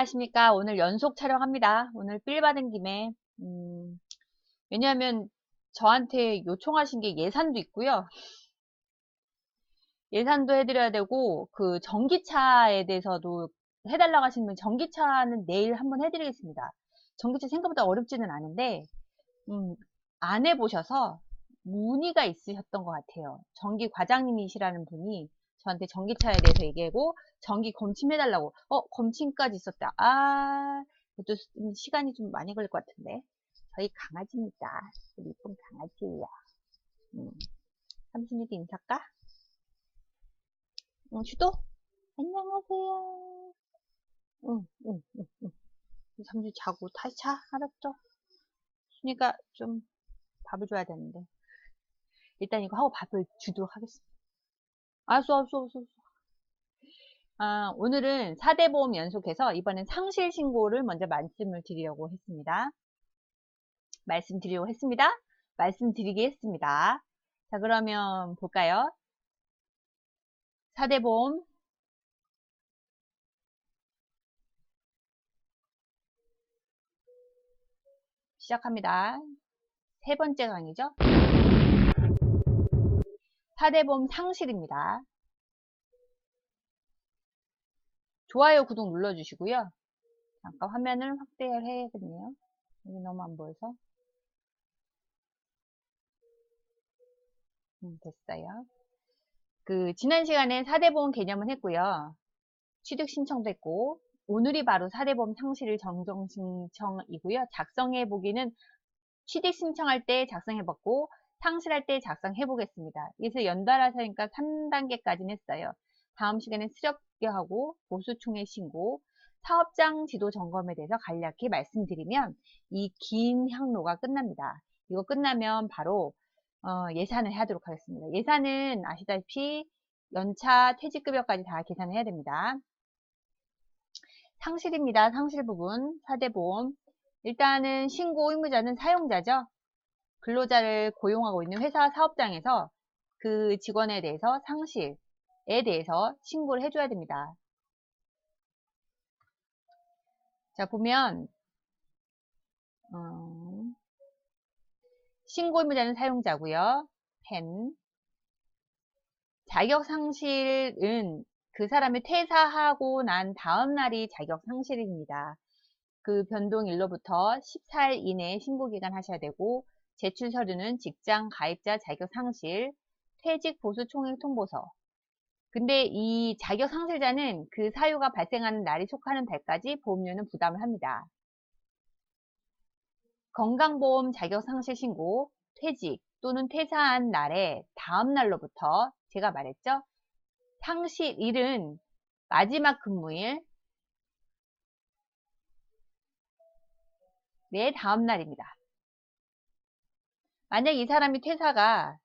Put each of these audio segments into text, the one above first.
안녕하십니까. 오늘 연속 촬영합니다. 오늘 필 받은 김에 왜냐하면 저한테 요청하신 게 예산도 있고요. 예산도 해드려야 되고 그 전기차에 대해서도 해달라고 하시는 분, 전기차는 내일 한번 해드리겠습니다. 전기차 생각보다 어렵지는 않은데 음, 안 해보셔서 문의가 있으셨던 것 같아요. 전기 과장님이시라는 분이 저한테 전기차에 대해서 얘기하고 전기 검침해달라고. 검침까지 있었다. 그것도 시간이 좀 많이 걸릴 것 같은데. 저희 강아지입니다. 우리 이쁜 강아지예요. 삼순이도 인사할까? 슈도? 안녕하세요. 응, 응, 응, 응. 삼순이 자고 다시 자. 알았죠? 순이가 좀 밥을 줘야 되는데. 일단 이거 하고 밥을 주도록 하겠습니다. 알았어. 오늘은 4대 보험 연속해서 이번엔 상실 신고를 먼저 말씀을 드리려고 했습니다. 말씀드리게 했습니다. 자, 그러면 볼까요? 4대 보험 시작합니다. 세 번째 강의죠. 4대 보험 상실입니다. 좋아요, 구독 눌러주시고요. 잠깐 화면을 확대를 해야겠네요. 여기 너무 안 보여서. 됐어요. 지난 시간에 4대 보험 개념은 했고요. 취득 신청도 했고, 오늘이 바로 4대 보험 상실을 정정 신청이고요. 작성해 보기는 취득 신청할 때 작성해 봤고, 상실할 때 작성해 보겠습니다. 그래서 연달아서 하니까 3단계까지는 했어요. 다음 시간에 수렵하고 보수총회 신고, 사업장 지도 점검에 대해서 간략히 말씀드리면 이 긴 항로가 끝납니다. 이거 끝나면 바로 예산을 하도록 하겠습니다. 예산은 아시다시피 연차, 퇴직급여까지 다 계산을 해야 됩니다. 상실입니다. 상실 부분, 4대 보험. 일단은 신고 의무자는 사용자죠. 근로자를 고용하고 있는 회사 사업장에서 그 직원에 대해서 상실에 대해서 신고를 해줘야 됩니다. 자, 보면 신고 의무자는 사용자고요. 펜. 자격 상실은 그 사람이 퇴사하고 난 다음 날이 자격 상실입니다. 그 변동일로부터 14일 이내에 신고기간 하셔야 되고, 제출 서류는 직장 가입자 자격 상실, 퇴직 보수 총액 통보서. 근데 이 자격 상실자는 그 사유가 발생하는 날이 속하는 달까지 보험료는 부담을 합니다. 건강보험 자격 상실 신고, 퇴직 또는 퇴사한 날에 다음 날로부터 제가 말했죠? 상실일은 마지막 근무일, 내 다음 날입니다. 만약 이 사람이 퇴사가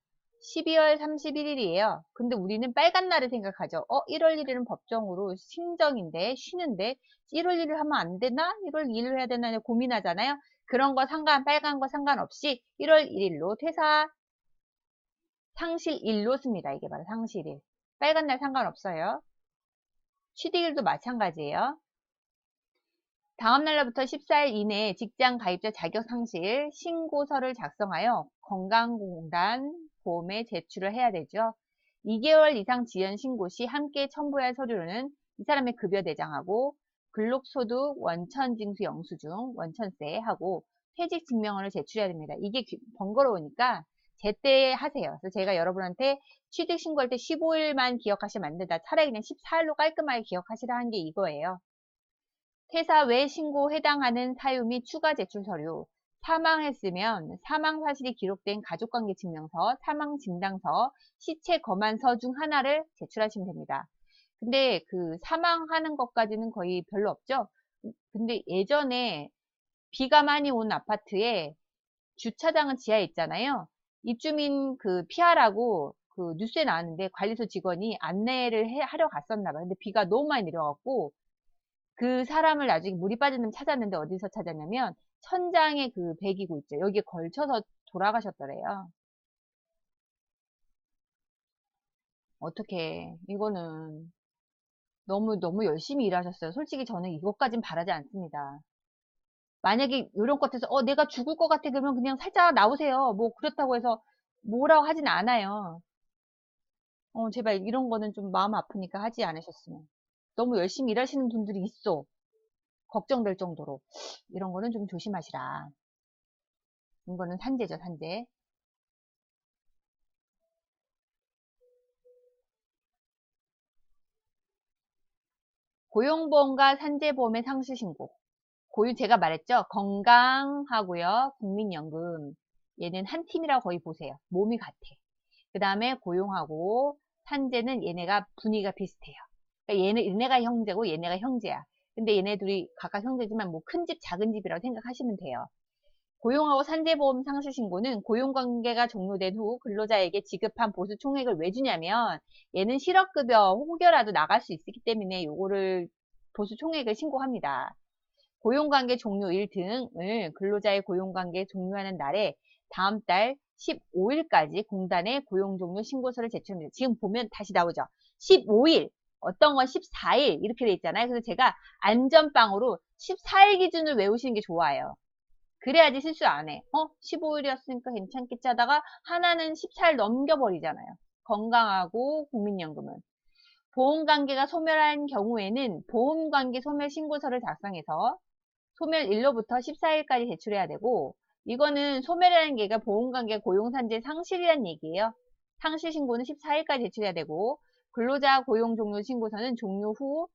12월 31일이에요. 근데 우리는 빨간 날을 생각하죠. 1월 1일은 법정으로 신정인데 쉬는데 1월 1일 하면 안 되나? 1월 2일 해야 되나 고민하잖아요. 그런 거 빨간 거 상관없이 1월 1일로 퇴사 상실일로 씁니다. 이게 바로 상실일. 빨간 날 상관없어요. 취직일도 마찬가지예요. 다음 날로부터 14일 이내에 직장 가입자 자격 상실 신고서를 작성하여 건강공단 보험에 제출을 해야 되죠. 2개월 이상 지연 신고 시 함께 첨부해야 할 서류로는 이 사람의 급여 대장하고 근로소득 원천징수 영수증, 원천세 하고 퇴직 증명원을 제출해야 됩니다. 이게 번거로우니까 제때 하세요. 그래서 제가 여러분한테 취직 신고할 때 15일만 기억하시면 안 된다. 차라리 그냥 14일로 깔끔하게 기억하시라 한 게 이거예요. 퇴사 외 신고 해당하는 사유 및 추가 제출 서류, 사망했으면 사망 사실이 기록된 가족관계 증명서, 사망 진단서, 시체 검안서 중 하나를 제출하시면 됩니다. 근데 그 사망하는 것까지는 거의 별로 없죠. 근데 예전에 비가 많이 온 아파트에 주차장은 지하에 있잖아요. 입주민 피하라고 뉴스에 나왔는데 관리소 직원이 안내를 하러 갔었나 봐요. 근데 비가 너무 많이 내려갖고 그 사람을 나중에 물이 빠진 놈 찾았는데 어디서 찾았냐면 천장에 그 배기구 있죠. 여기에 걸쳐서 돌아가셨더래요. 어떻게 이거는 너무 열심히 일하셨어요. 솔직히 저는 이것까진 바라지 않습니다. 만약에 요런 것 같아서 내가 죽을 것 같아 그러면 그냥 살짝 나오세요. 뭐 그렇다고 해서 뭐라고 하진 않아요. 제발 이런 거는 좀 마음 아프니까 하지 않으셨으면. 너무 열심히 일하시는 분들이 있어. 걱정될 정도로. 이런 거는 좀 조심하시라. 이거는 산재죠, 산재. 고용보험과 산재보험의 상시신고. 제가 말했죠. 건강하고요. 국민연금. 얘는 한 팀이라고 거의 보세요. 몸이 같아. 그 다음에 고용하고 산재는 얘네가 분위기가 비슷해요. 그러니까 얘네가 형제고 얘네가 형제야. 근데 얘네 둘이 각각 형제지만 뭐 큰 집 작은 집이라고 생각하시면 돼요. 고용하고 산재보험 상시신고는 고용관계가 종료된 후 근로자에게 지급한 보수 총액을 왜 주냐면 얘는 실업급여 혹여라도 나갈 수 있기 때문에 요거를 보수 총액을 신고합니다. 고용관계 종료일 등을 근로자의 고용관계 종료하는 날에 다음 달 15일까지 공단에 고용종료 신고서를 제출합니다. 지금 보면 다시 나오죠. 15일, 어떤 건 14일 이렇게 돼 있잖아요. 그래서 제가 안전빵으로 14일 기준을 외우시는 게 좋아요. 그래야지 실수 안 해. 15일이었으니까 괜찮겠지 하다가 하나는 14일 넘겨버리잖아요. 건강하고 국민연금은. 보험관계가 소멸한 경우에는 보험관계 소멸 신고서를 작성해서 소멸일로부터 14일까지 제출해야 되고, 이거는 소멸이라는 게 보험관계 고용산재 상실이라는 얘기예요. 상실 신고는 14일까지 제출해야 되고, 근로자 고용 종료 신고서는 종료 후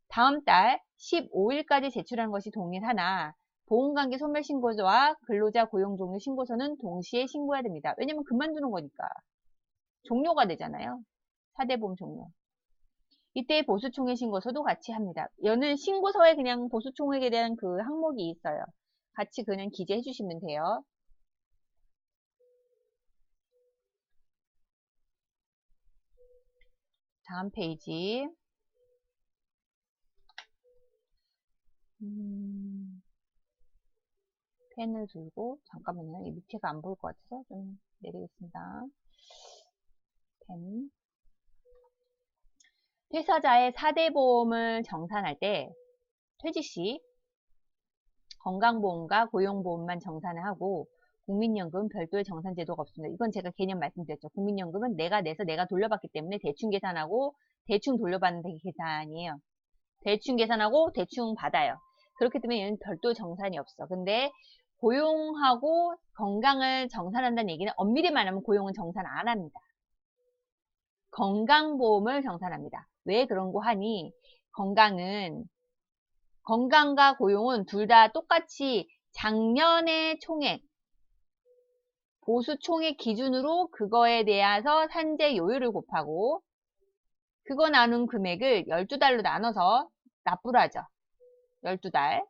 다음 달 15일까지 제출하는 것이 동일하나 보험관계 소멸 신고서와 근로자 고용 종료 신고서는 동시에 신고해야 됩니다. 왜냐면 그만두는 거니까. 종료가 되잖아요. 4대 보험 종료. 이때 보수총액 신고서도 같이 합니다. 여는 신고서에 그냥 보수총액에 대한 그 항목이 있어요. 같이 그냥 기재해 주시면 돼요. 다음 페이지. 펜을 들고 잠깐만요. 이 밑에가 안 보일 것 같아서 좀 내리겠습니다. 펜. 퇴사자의 4대 보험을 정산할 때 퇴직 시 건강보험과 고용보험만 정산을 하고 국민연금 별도의 정산 제도가 없습니다. 이건 제가 개념 말씀드렸죠. 국민연금은 내가 내서 내가 돌려받기 때문에 대충 계산하고 대충 돌려받는 계산이에요. 대충 계산하고 대충 받아요. 그렇기 때문에 얘는 별도 정산이 없어. 근데 고용하고 건강을 정산한다는 얘기는 엄밀히 말하면 고용은 정산 안 합니다. 건강보험을 정산합니다. 왜 그런 거 하니? 건강과 고용은 둘 다 똑같이 작년의 총액, 보수 총액 기준으로 그거에 대해서 산재 요율을 곱하고 그거 나눈 금액을 12달로 나눠서 납부를 하죠. 12달.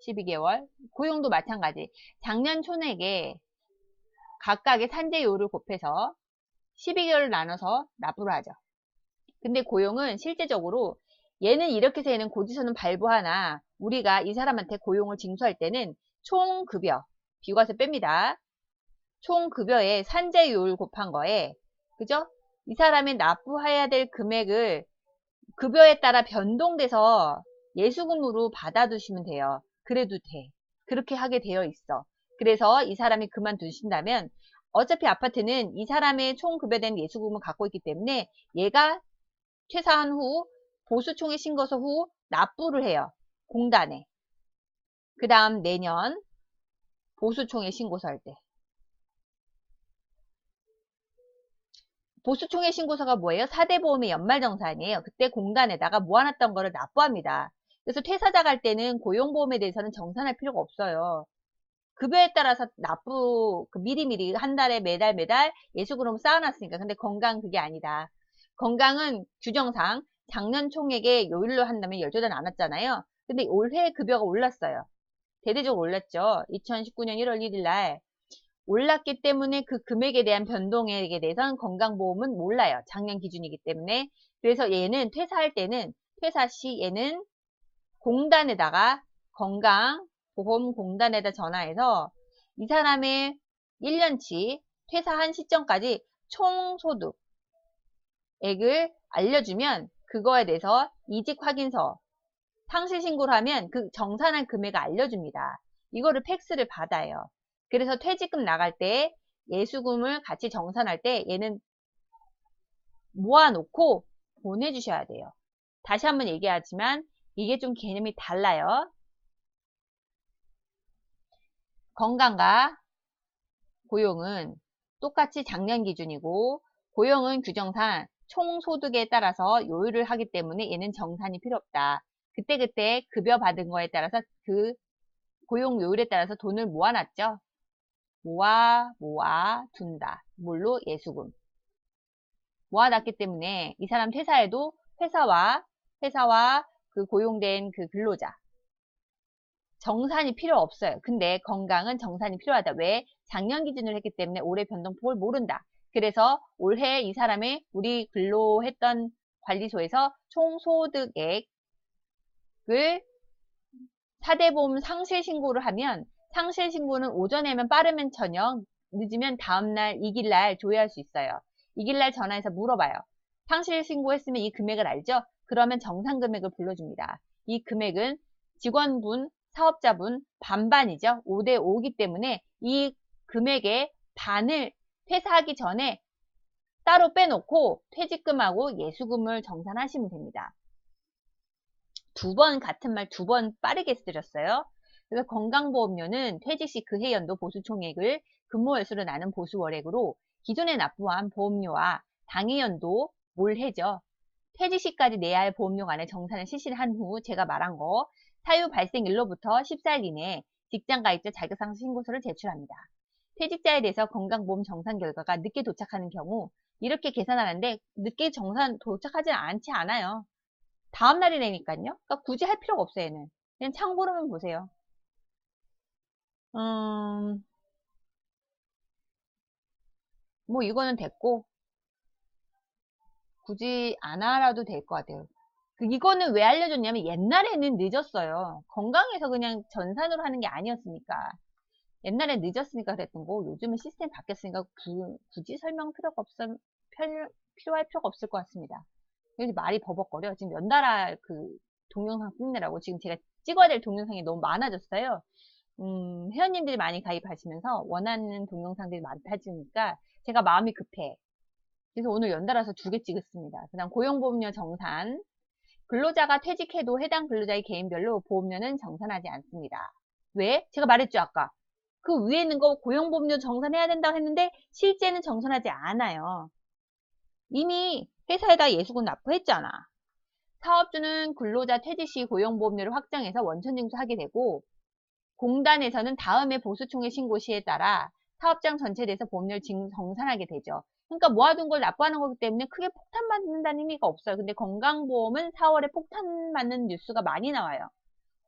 12개월. 고용도 마찬가지. 작년 총액에 각각의 산재 요율을 곱해서 12개월을 나눠서 납부를 하죠. 근데 고용은 실제적으로 얘는 이렇게 해서 얘는 고지서는 발부하나 우리가 이 사람한테 고용을 징수할 때는 총급여, 비과세 뺍니다. 총급여에 산재요율 곱한 거에 그죠? 이 사람이 납부해야 될 금액을 급여에 따라 변동돼서 예수금으로 받아두시면 돼요. 그래도 돼. 그렇게 하게 되어 있어. 그래서 이 사람이 그만두신다면 어차피 아파트는 이 사람의 총급여된 예수금을 갖고 있기 때문에 얘가 퇴사한 후 보수총액 신고서 후 납부를 해요. 공단에. 그 다음 내년 보수총액 신고서 할 때. 보수총액 신고서가 뭐예요? 4대 보험의 연말정산이에요. 그때 공단에다가 모아놨던 거를 납부합니다. 그래서 퇴사자 갈 때는 고용보험에 대해서는 정산할 필요가 없어요. 급여에 따라서 납부 미리미리 한 달에 매달 예수금 쌓아놨으니까. 근데 건강 그게 아니다. 건강은 규정상 작년 총액의 요율로 한다면 12달 나눴잖아요. 근데 올해 급여가 올랐어요. 대대적으로 올랐죠. 2019년 1월 1일 날 올랐기 때문에 그 금액에 대한 변동액에 대해서는 건강보험은 몰라요. 작년 기준이기 때문에. 그래서 얘는 퇴사할 때는 퇴사 시 얘는 공단에다가 건강보험공단에다 전화해서 이 사람의 1년치 퇴사한 시점까지 총소득액을 알려주면 그거에 대해서 이직 확인서 상실 신고를 하면 그 정산한 금액을 알려줍니다. 이거를 팩스를 받아요. 그래서 퇴직금 나갈 때 예수금을 같이 정산할 때 얘는 모아놓고 보내주셔야 돼요. 다시 한번 얘기하지만 이게 좀 개념이 달라요. 건강과 고용은 똑같이 작년 기준이고 고용은 규정상 총소득에 따라서 요율을 하기 때문에 얘는 정산이 필요 없다. 그때그때 급여 받은 거에 따라서 그 고용 요율에 따라서 돈을 모아놨죠. 모아 둔다. 뭘로? 예수금. 모아놨기 때문에 이 사람 퇴사해도 회사와 그 고용된 그 근로자 정산이 필요 없어요. 근데 건강은 정산이 필요하다. 왜? 작년 기준으로 했기 때문에 올해 변동폭을 모른다. 그래서 올해 이 사람의 우리 근로했던 관리소에서 총소득액을 4대 보험 상실 신고를 하면 상실 신고는 오전에 하면 빠르면 저녁, 늦으면 다음날 2일날 조회할 수 있어요. 2일날 전화해서 물어봐요. 상실 신고했으면 이 금액을 알죠? 그러면 정상 금액을 불러줍니다. 이 금액은 직원분, 사업자분 반반이죠. 5대 5이기 때문에 이 금액의 반을 퇴사하기 전에 따로 빼놓고 퇴직금하고 예수금을 정산하시면 됩니다. 두 번 같은 말 두 번 빠르게 쓰셨어요. 그래서 건강보험료는 퇴직 시 그해 연도 보수총액을 근무월수로 나눈 보수월액으로 기존에 납부한 보험료와 당해 연도 몰해죠. 퇴직 시까지 내야 할 보험료 간의 정산을 실시를 한 후 제가 말한 거 사유 발생일로부터 14일 이내에 직장가입자 자격상실 신고서를 제출합니다. 퇴직자에 대해서 건강보험 정산 결과가 늦게 도착하는 경우 이렇게 계산하는데 늦게 정산 도착하지 않지 않아요. 다음 날이라니까요. 그러니까 굳이 할 필요가 없어요, 얘는. 그냥 참고로만 보세요. 뭐 이거는 됐고 굳이 안 알아도 될 것 같아요. 이거는 왜 알려줬냐면 옛날에는 늦었어요. 건강에서 그냥 전산으로 하는 게 아니었으니까. 옛날에 늦었으니까 그랬던 거 요즘은 시스템 바뀌었으니까 굳이 설명 필요할 필요가 없을 것 같습니다. 그래서 말이 버벅거려. 지금 연달아 그 동영상 찍느라고 지금 제가 찍어야 될 동영상이 너무 많아졌어요. 회원님들이 많이 가입하시면서 원하는 동영상들이 많아지니까 제가 마음이 급해. 그래서 오늘 연달아서 2개 찍었습니다. 그 다음 고용보험료 정산. 근로자가 퇴직해도 해당 근로자의 개인별로 보험료는 정산하지 않습니다. 왜? 제가 말했죠, 아까. 그 위에 있는 거 고용보험료 정산해야 된다고 했는데 실제는 정산하지 않아요. 이미 회사에다 예수금 납부했잖아. 사업주는 근로자 퇴직 시 고용보험료를 확정해서 원천징수하게 되고 공단에서는 다음에 보수총회 신고 시에 따라 사업장 전체에 대해서 보험료를 정산하게 되죠. 그러니까 모아둔 걸 납부하는 거기 때문에 크게 폭탄 맞는다는 의미가 없어요. 근데 건강보험은 4월에 폭탄 맞는 뉴스가 많이 나와요.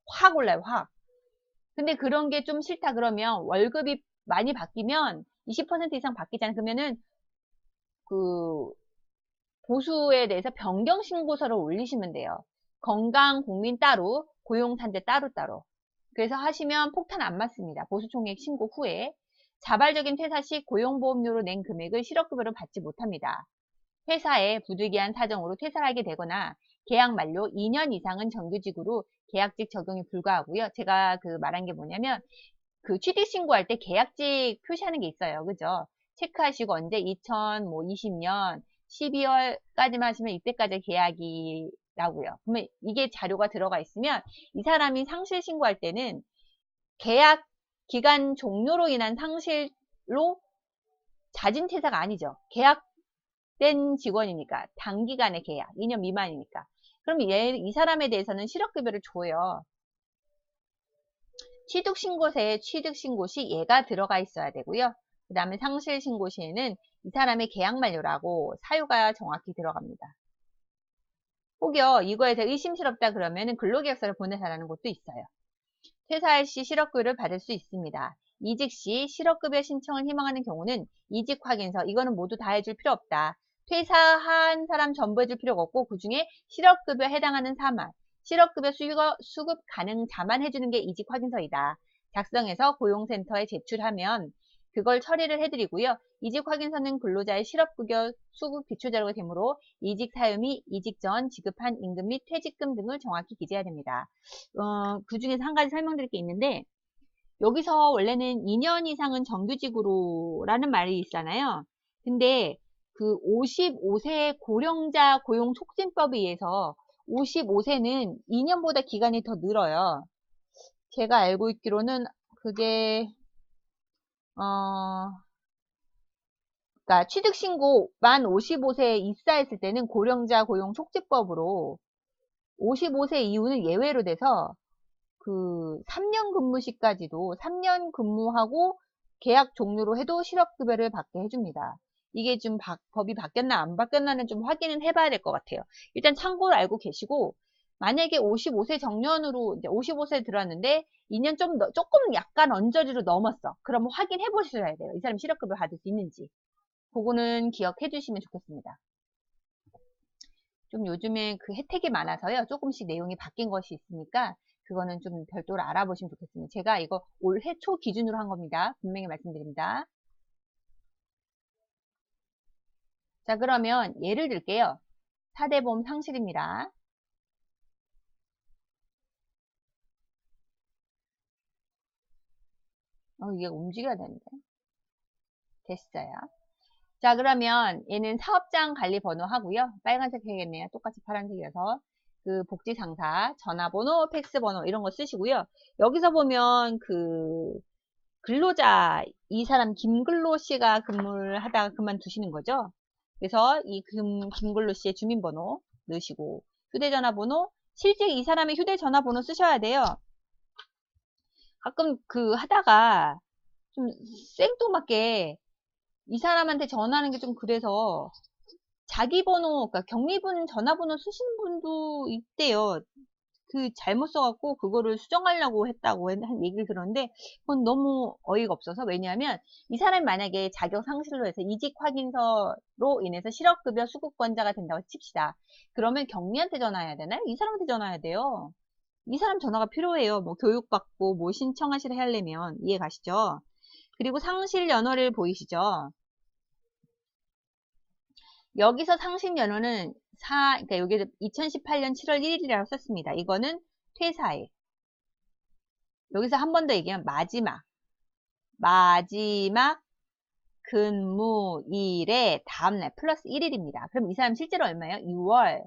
확 올라요, 확. 근데 그런 게 좀 싫다 그러면 월급이 많이 바뀌면 20% 이상 바뀌잖아요. 그러면은 그 보수에 대해서 변경 신고서를 올리시면 돼요. 건강, 국민 따로, 고용산재 따로따로. 그래서 하시면 폭탄 안 맞습니다. 보수총액 신고 후에. 자발적인 퇴사 시 고용보험료로 낸 금액을 실업급여로 받지 못합니다. 회사에 부득이한 사정으로 퇴사를 하게 되거나 계약 만료 2년 이상은 정규직으로 계약직 적용이 불가하고요. 제가 그 말한 게 뭐냐면 그 취직 신고할 때 계약직 표시하는 게 있어요. 그죠? 체크하시고 언제 2020년 12월까지만 하시면 이때까지 계약이라고요. 그러면 이게 자료가 들어가 있으면 이 사람이 상실 신고할 때는 계약 기간 종료로 인한 상실로 자진 퇴사가 아니죠. 계약된 직원이니까 단기간의 계약 2년 미만이니까. 그럼 이 사람에 대해서는 실업급여를 줘요. 취득신고서에 취득신고 시 얘가 들어가 있어야 되고요. 그 다음에 상실신고 시에는 이 사람의 계약 만료라고 사유가 정확히 들어갑니다. 혹여 이거에 대해 의심스럽다 그러면 근로계약서를 보내달라는 것도 있어요. 퇴사할 시 실업급여를 받을 수 있습니다. 이직 시 실업급여 신청을 희망하는 경우는 이직 확인서 이거는 모두 다 해줄 필요 없다. 퇴사한 사람 전부 해줄 필요가 없고 그 중에 실업급여 해당하는 사만 실업급여 수급 가능자만 해주는 게 이직 확인서이다. 작성해서 고용센터에 제출하면 그걸 처리를 해드리고요. 이직 확인서는 근로자의 실업급여 수급 기초자료가 되므로 이직 사유 및 이직 전 지급한 임금 및 퇴직금 등을 정확히 기재해야 됩니다. 그 중에서 한 가지 설명드릴 게 있는데, 여기서 원래는 2년 이상은 정규직으로라는 말이 있잖아요. 근데 그 55세 고령자 고용 촉진법에 의해서 55세는 2년보다 기간이 더 늘어요. 제가 알고 있기로는 그게 그러니까 취득신고 만 55세에 입사했을 때는 고령자 고용 촉진법으로 55세 이후는 예외로 돼서 그 3년 근무 시까지도 3년 근무하고 계약 종료로 해도 실업급여를 받게 해줍니다. 이게 좀 법이 바뀌었나 안 바뀌었나는 좀 확인은 해봐야 될 것 같아요. 일단 참고로 알고 계시고, 만약에 55세 정년으로 이제 55세 들어왔는데 2년 조금 약간 언저리로 넘었어. 그러면 확인해 보셔야 돼요. 이 사람 실업급여 받을 수 있는지. 그거는 기억해 주시면 좋겠습니다. 좀 요즘에 그 혜택이 많아서요. 조금씩 내용이 바뀐 것이 있으니까 그거는 좀 별도로 알아보시면 좋겠습니다. 제가 이거 올해 초 기준으로 한 겁니다. 분명히 말씀드립니다. 자, 그러면 예를 들게요. 4대 보험 상실입니다. 이게 움직여야 되는데. 됐어요. 자, 그러면 얘는 사업장 관리 번호 하고요. 빨간색 해야겠네요. 똑같이 파란색이어서. 그 복지상사, 전화번호, 팩스번호 이런 거 쓰시고요. 여기서 보면 그 근로자, 이 사람 김근로 씨가 근무를 하다가 그만두시는 거죠. 그래서 이 김근로 씨의 주민번호 넣으시고, 휴대전화번호, 실제 이 사람의 휴대전화번호 쓰셔야 돼요. 가끔 그 하다가 좀 생뚱맞게 이 사람한테 전화하는 게 좀 그래서 자기 번호, 그러니까 경미분 전화번호 쓰시는 분도 있대요. 그 잘못 써갖고 그거를 수정하려고 했다고 한 얘기를 들었는데, 그건 너무 어이가 없어서. 왜냐하면 이 사람이 만약에 자격 상실로 해서 이직 확인서로 인해서 실업급여 수급권자가 된다고 칩시다. 그러면 경미한테 전화해야 되나요? 이 사람한테 전화해야 돼요. 이 사람 전화가 필요해요. 뭐 교육받고 뭐 신청하시려 하려면. 이해 가시죠? 그리고 상실 연월일 보이시죠? 여기서 상실 연호는 그러니까 여기 2018년 7월 1일이라고 썼습니다. 이거는 퇴사일. 여기서 한 번 더 얘기하면 마지막 근무일의 다음날 플러스 1일입니다. 그럼 이 사람 실제로 얼마예요? 6월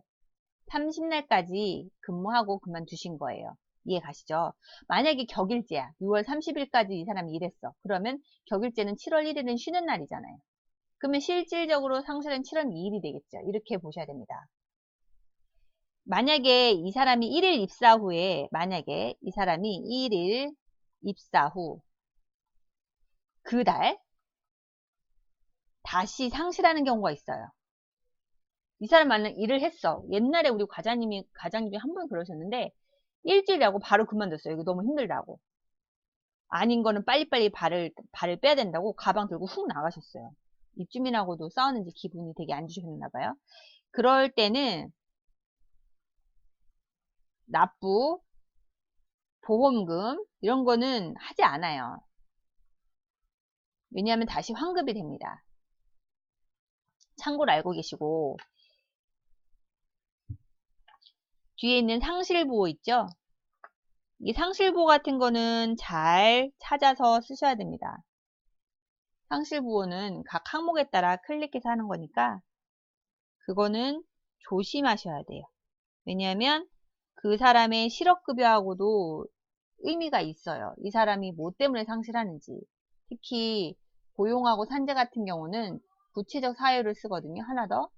30날까지 근무하고 그만두신 거예요. 이해 가시죠? 만약에 격일제야. 6월 30일까지 이 사람이 일했어. 그러면 격일제는 7월 1일은 쉬는 날이잖아요. 그러면 실질적으로 상실은 7월 2일이 되겠죠. 이렇게 보셔야 됩니다. 만약에 이 사람이 1일 입사 후에, 만약에 이 사람이 1일 입사 후 그 달 다시 상실하는 경우가 있어요. 이 사람 만약 일을 했어. 옛날에 우리 과장님 중에 한 분 그러셨는데 일주일하고 바로 그만뒀어요. 이거 너무 힘들다고. 아닌 거는 빨리빨리 발을 빼야 된다고 가방 들고 훅 나가셨어요. 입주민하고도 싸우는지 기분이 되게 안 좋으셨나 봐요. 그럴 때는 납부, 보험금 이런 거는 하지 않아요. 왜냐하면 다시 환급이 됩니다. 참고로 알고 계시고, 뒤에 있는 상실보호 있죠? 이 상실보호 같은 거는 잘 찾아서 쓰셔야 됩니다. 상실보호는 각 항목에 따라 클릭해서 하는 거니까 그거는 조심하셔야 돼요. 왜냐하면 그 사람의 실업급여하고도 의미가 있어요. 이 사람이 뭐 때문에 상실하는지. 특히 고용하고 산재 같은 경우는 구체적 사유를 쓰거든요. 하나 더.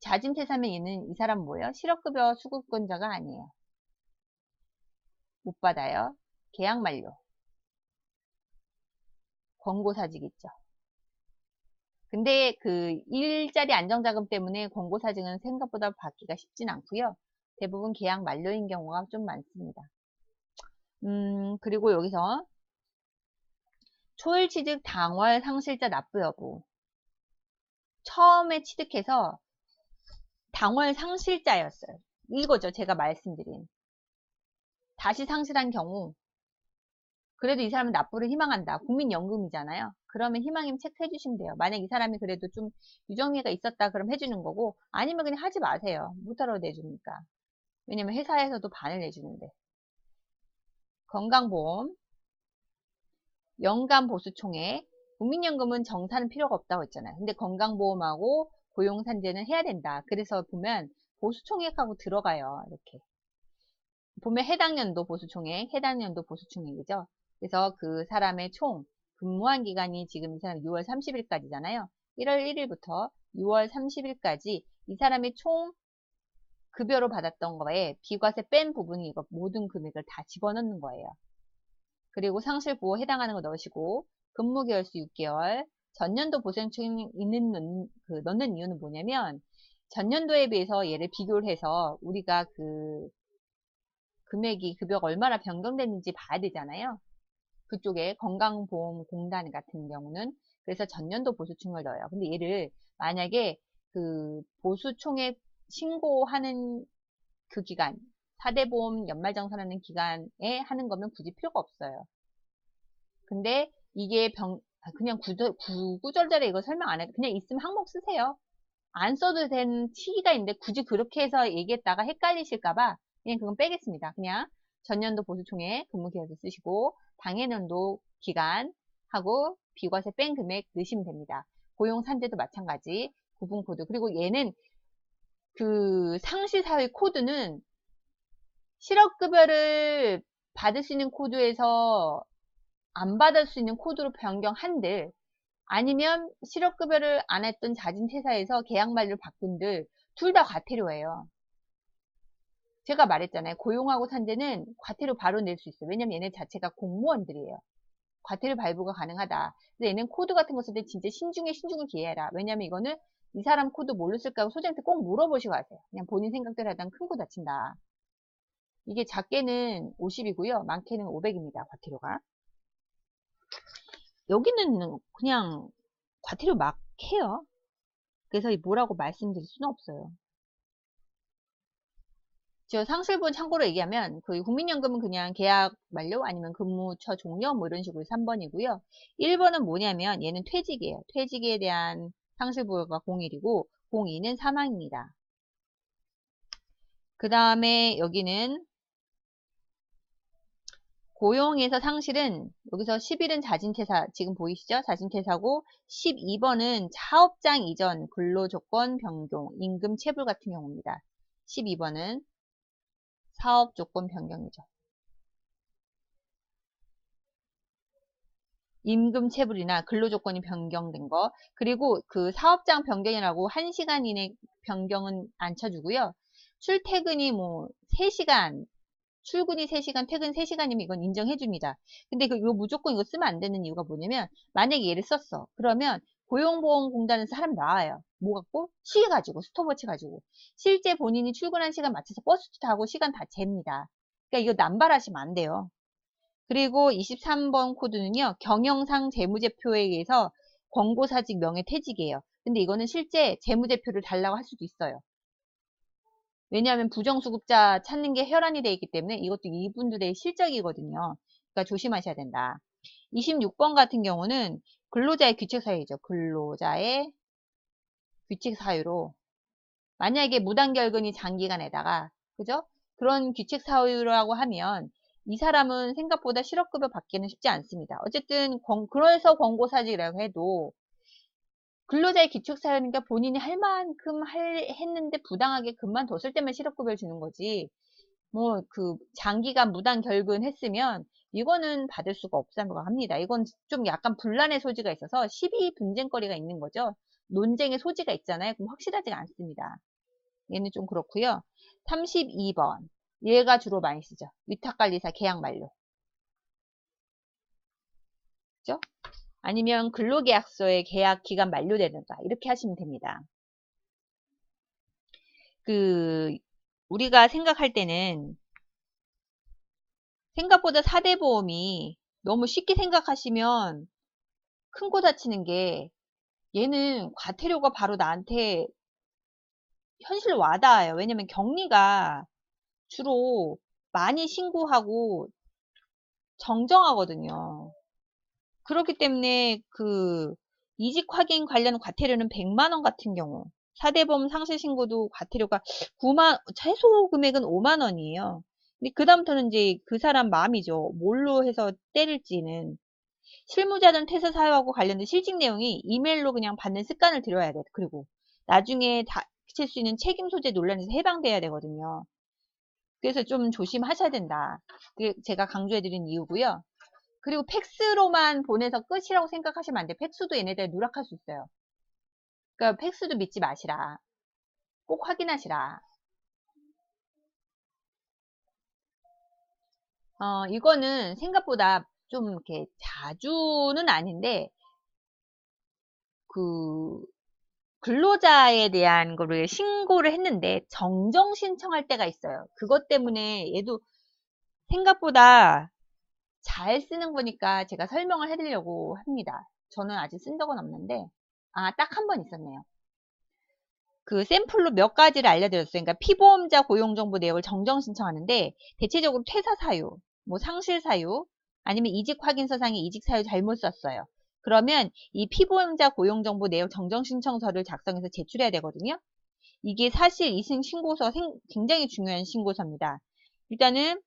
자진퇴사면 얘는 이 사람 뭐예요? 실업급여 수급권자가 아니에요. 못 받아요. 계약 만료. 권고사직 있죠. 근데 그 일자리 안정자금 때문에 권고사직은 생각보다 받기가 쉽진 않고요. 대부분 계약 만료인 경우가 좀 많습니다. 그리고 여기서 초일취득 당월 상실자 납부 여부. 처음에 취득해서 당월 상실자였어요. 이거죠. 제가 말씀드린. 다시 상실한 경우 그래도 이 사람은 납부를 희망한다. 국민연금이잖아요. 그러면 희망이면 체크해 주시면 돼요. 만약 이 사람이 그래도 좀 유정리가 있었다 그럼 해주는 거고, 아니면 그냥 하지 마세요. 무타로 내주니까. 왜냐면 회사에서도 반을 내주는데. 건강보험, 연간보수총액, 국민연금은 정산은 필요가 없다고 했잖아요. 근데 건강보험하고 고용산재는 해야 된다. 그래서 보면 보수총액하고 들어가요. 이렇게. 보면 해당 연도 보수총액, 해당 연도 보수총액이죠. 그래서 그 사람의 총 근무한 기간이 지금 이 사람 6월 30일까지잖아요. 1월 1일부터 6월 30일까지 이 사람의 총 급여로 받았던 거에 비과세 뺀 부분이 이거 모든 금액을 다 집어넣는 거예요. 그리고 상실보호 해당하는 거 넣으시고 근무개월수 6개월, 전년도 보상총액 넣는 이유는 뭐냐면 전년도에 비해서 얘를 비교를 해서 우리가 그 금액이 급여가 얼마나 변경됐는지 봐야 되잖아요. 그쪽에 건강보험공단 같은 경우는 그래서 전년도 보수총액을 넣어요. 근데 얘를 만약에 그 보수총액 신고하는 그 기간, 4대 보험 연말정산하는 기간에 하는 거면 굳이 필요가 없어요. 근데 이게 그냥 구구절절에 이거 설명 안 해도 그냥 있으면 항목 쓰세요. 안 써도 되는 시기가 있는데 굳이 그렇게 해서 얘기했다가 헷갈리실까봐 그냥 그건 빼겠습니다. 그냥 전년도 보수총액 근무기간을 쓰시고 당해년도 기간하고 비과세 뺀 금액 넣으시면 됩니다. 고용산재도 마찬가지 구분코드. 그리고 얘는 그 상시사회 코드는 실업급여를 받을 수 있는 코드에서 안 받을 수 있는 코드로 변경한들, 아니면 실업급여를 안 했던 자진퇴사에서 계약 만료를 바꾼들 둘 다 과태료예요. 제가 말했잖아요. 고용하고 산재는 과태료 바로 낼 수 있어요. 왜냐면 얘네 자체가 공무원들이에요. 과태료 발부가 가능하다. 근데 얘는 코드 같은 거 쓸 때 진짜 신중에 신중을 기해라. 왜냐면 이거는 이 사람 코드 뭘로 쓸까 하고 소장한테 꼭 물어보시고 하세요. 그냥 본인 생각대로 하다가 큰 거 다친다. 이게 작게는 50이고요. 많게는 500입니다. 과태료가. 여기는 그냥 과태료 막 해요. 그래서 뭐라고 말씀드릴 수는 없어요. 저 상실분 참고로 얘기하면 그 국민연금은 그냥 계약 만료 아니면 근무처 종료 뭐 이런 식으로 3번이고요. 1번은 뭐냐면 얘는 퇴직이에요. 퇴직에 대한 상실부여가 01이고 02는 사망입니다. 그 다음에 여기는 고용에서 상실은 여기서 10일은 자진퇴사 지금 보이시죠? 자진퇴사고 12번은 사업장 이전 근로조건 변경 임금 체불 같은 경우입니다. 12번은 사업조건 변경이죠. 임금 체불이나 근로조건이 변경된 거 그리고 그 사업장 변경이라고 1시간 이내 변경은 안 쳐주고요. 출퇴근이 뭐 3시간 출근이 3시간, 퇴근 3시간이면 이건 인정해줍니다. 근데 이거 무조건 이거 쓰면 안 되는 이유가 뭐냐면, 만약에 얘를 썼어. 그러면 고용보험공단에서 사람 나와요. 뭐 갖고? 시계 가지고, 스톱워치 가지고. 실제 본인이 출근한 시간 맞춰서 버스 타고 시간 다 잽니다. 그러니까 이거 남발하시면 안 돼요. 그리고 23번 코드는요, 경영상 재무제표에 의해서 권고사직 명예퇴직이에요. 근데 이거는 실제 재무제표를 달라고 할 수도 있어요. 왜냐하면 부정수급자 찾는 게 혈안이 되어 있기 때문에 이것도 이분들의 실적이거든요. 그러니까 조심하셔야 된다. 26번 같은 경우는 근로자의 규칙사유죠. 근로자의 규칙사유로 만약에 무단결근이 장기간에다가 그죠? 그런 규칙사유라고 하면 이 사람은 생각보다 실업급여 받기는 쉽지 않습니다. 어쨌든 그래서 권고사직이라고 해도 근로자의 기축사유니까 본인이 할 만큼 했는데 부당하게 그만뒀을 때만 실업급여를 주는 거지. 뭐 그 장기간 무단 결근했으면 이거는 받을 수가 없다고 합니다. 이건 좀 약간 분란의 소지가 있어서 시비 분쟁거리가 있는 거죠. 논쟁의 소지가 있잖아요. 그럼 확실하지가 않습니다. 얘는 좀 그렇고요. 32번 얘가 주로 많이 쓰죠. 위탁관리사 계약 만료. 그죠? 아니면 근로계약서의 계약 기간 만료되는가 이렇게 하시면 됩니다. 우리가 생각할 때는 생각보다 4대 보험이 너무 쉽게 생각하시면 큰 거 다치는 게 얘는 과태료가 바로 나한테 현실로 와닿아요. 왜냐면 격리가 주로 많이 신고하고 정정하거든요. 그렇기 때문에 이직 확인 관련 과태료는 100만원 같은 경우, 사대보험 상실 신고도 과태료가 최소 금액은 5만원이에요. 근데 그다음부터는 이제 그 사람 마음이죠. 뭘로 해서 때릴지는. 실무자든 퇴사 사유하고 관련된 실직 내용이 이메일로 그냥 받는 습관을 들여야 돼. 그리고 나중에 닥칠 수 있는 책임 소재 논란에서 해방돼야 되거든요. 그래서 좀 조심하셔야 된다. 그게 제가 강조해드린 이유고요. 그리고 팩스로만 보내서 끝이라고 생각하시면 안 돼. 팩스도 얘네들 누락할 수 있어요. 그러니까 팩스도 믿지 마시라. 꼭 확인하시라. 이거는 생각보다 좀 이렇게 자주는 아닌데, 근로자에 대한 거를 신고를 했는데 정정 신청할 때가 있어요. 그것 때문에 얘도 생각보다 잘 쓰는 거니까 제가 설명을 해드리려고 합니다. 저는 아직 쓴 적은 없는데, 딱 한 번 있었네요. 그 샘플로 몇 가지를 알려드렸어요. 그러니까 피보험자 고용정보 내역을 정정 신청하는데 대체적으로 퇴사 사유, 뭐 상실 사유, 아니면 이직 확인서상에 이직 사유 잘못 썼어요. 그러면 이 피보험자 고용정보 내역 정정 신청서를 작성해서 제출해야 되거든요. 이게 사실 이승 신고서 굉장히 중요한 신고서입니다. 일단은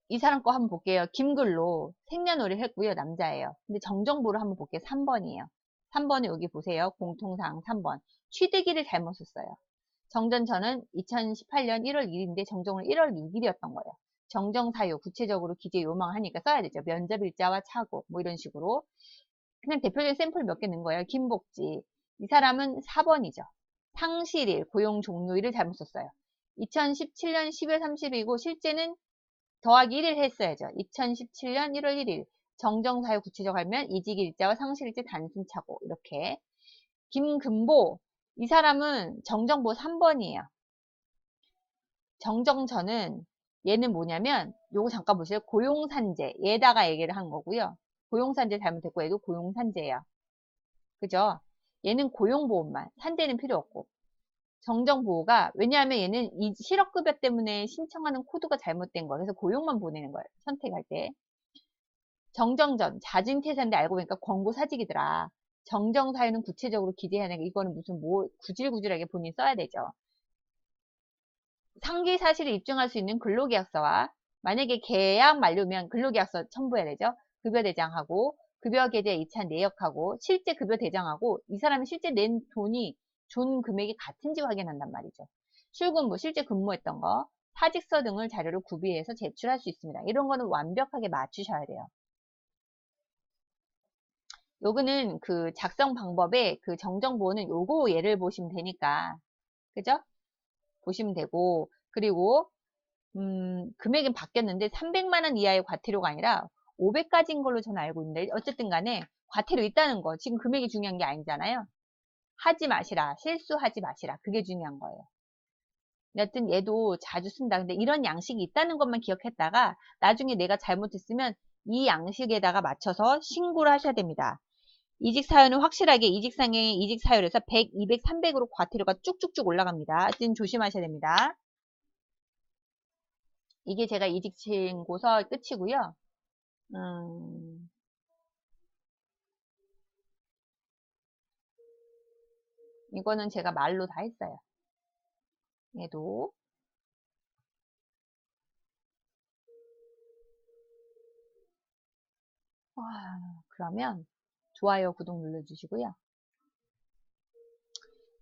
이 사람 거 한번 볼게요. 김글로 생년월일 했고요. 남자예요. 근데 정정보를 한번 볼게요. 3번이에요. 3번에 여기 보세요. 공통사항 3번. 취득일을 잘못 썼어요. 정전처는 2018년 1월 1일인데 정정은 1월 6일이었던 거예요. 정정사유 구체적으로 기재 요망하니까 써야 되죠. 면접일자와 차고 뭐 이런 식으로. 그냥 대표적인 샘플 몇 개 넣은 거예요. 김복지. 이 사람은 4번이죠. 상실일, 고용 종료일을 잘못 썼어요. 2017년 10월 30일이고 실제는 더하기 1일 했어야죠. 2017년 1월 1일. 정정사유 구체적 하면 이직일자와 상실일자 단순차고 이렇게. 김금보. 이 사람은 정정보 3번이에요. 정정전은 얘는 뭐냐면 요거 잠깐 보세요. 고용산재. 얘다가 얘기를 한 거고요. 고용산재 잘못했고 얘도 고용산재예요. 그죠? 얘는 고용보험만. 산재는 필요 없고. 정정보호가 왜냐하면 얘는 이 실업급여 때문에 신청하는 코드가 잘못된 거예요. 그래서 고용만 보내는 거예요. 선택할 때. 정정전, 자진퇴사인데 알고 보니까 권고 사직이더라. 정정사유는 구체적으로 기재해야 되니까 이거는 무슨 뭐 구질구질하게 본인이 써야 되죠. 상기 사실을 입증할 수 있는 근로계약서와 만약에 계약 만료면 근로계약서 첨부해야 되죠. 급여 대장하고 급여 계좌 이체 내역하고 실제 급여 대장하고 이 사람이 실제 낸 돈이 준 금액이 같은지 확인한단 말이죠. 출근부, 실제 근무했던 거, 사직서 등을 자료를 구비해서 제출할 수 있습니다. 이런 거는 완벽하게 맞추셔야 돼요. 요거는 그 작성 방법에 그 정정보호는 요거 예를 보시면 되니까 그죠? 보시면 되고 그리고 금액은 바뀌었는데 300만 원 이하의 과태료가 아니라 500까지인 걸로 저는 알고 있는데 어쨌든 간에 과태료 있다는 거 지금 금액이 중요한 게 아니잖아요. 하지 마시라. 실수하지 마시라. 그게 중요한 거예요. 여튼 얘도 자주 쓴다. 근데 이런 양식이 있다는 것만 기억했다가 나중에 내가 잘못했으면 이 양식에다가 맞춰서 신고를 하셔야 됩니다. 이직 사유는 확실하게 이직상의 이직 사유에서 100, 200, 300으로 과태료가 쭉쭉쭉 올라갑니다. 하여튼 조심하셔야 됩니다. 이게 제가 이직 신고서 끝이고요. 이거는 제가 말로 다 했어요. 얘도. 그러면 좋아요, 구독 눌러주시고요.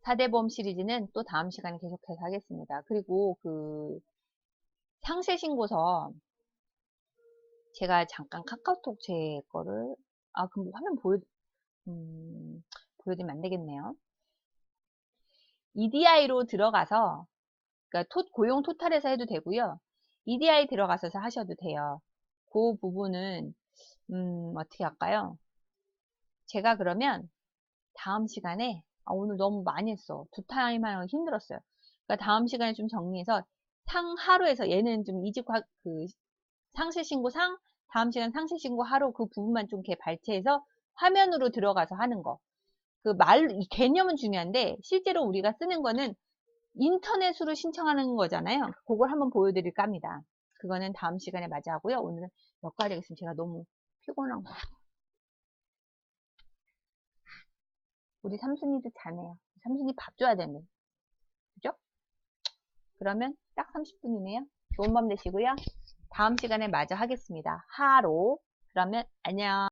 4대보험 시리즈는 또 다음 시간에 계속해서 하겠습니다. 그리고 상실신고서 제가 잠깐 카카오톡 제 거를 그럼 화면 보여드리면 안 되겠네요. EDI로 들어가서 그러니까 고용 토탈에서 해도 되고요. EDI 들어가서 하셔도 돼요. 그 부분은 어떻게 할까요? 제가 그러면 다음 시간에 오늘 너무 많이 했어. 2타임 하는 거 힘들었어요. 그러니까 다음 시간에 좀 정리해서 하루에서 얘는 좀 상실신고 다음 시간 상실신고 하루 그 부분만 좀 이렇게 발췌해서 화면으로 들어가서 하는 거. 이 개념은 중요한데 실제로 우리가 쓰는 거는 인터넷으로 신청하는 거잖아요. 그걸 한번 보여드릴까 합니다. 그거는 다음 시간에 맞이하고요. 오늘은 여기까지 하겠습니다. 제가 너무 피곤한 거. 우리 삼순이도 자네요. 삼순이 밥 줘야 되는. 그죠? 그러면 딱 30분이네요. 좋은 밤 되시고요. 다음 시간에 마저 하겠습니다. 하로. 그러면 안녕.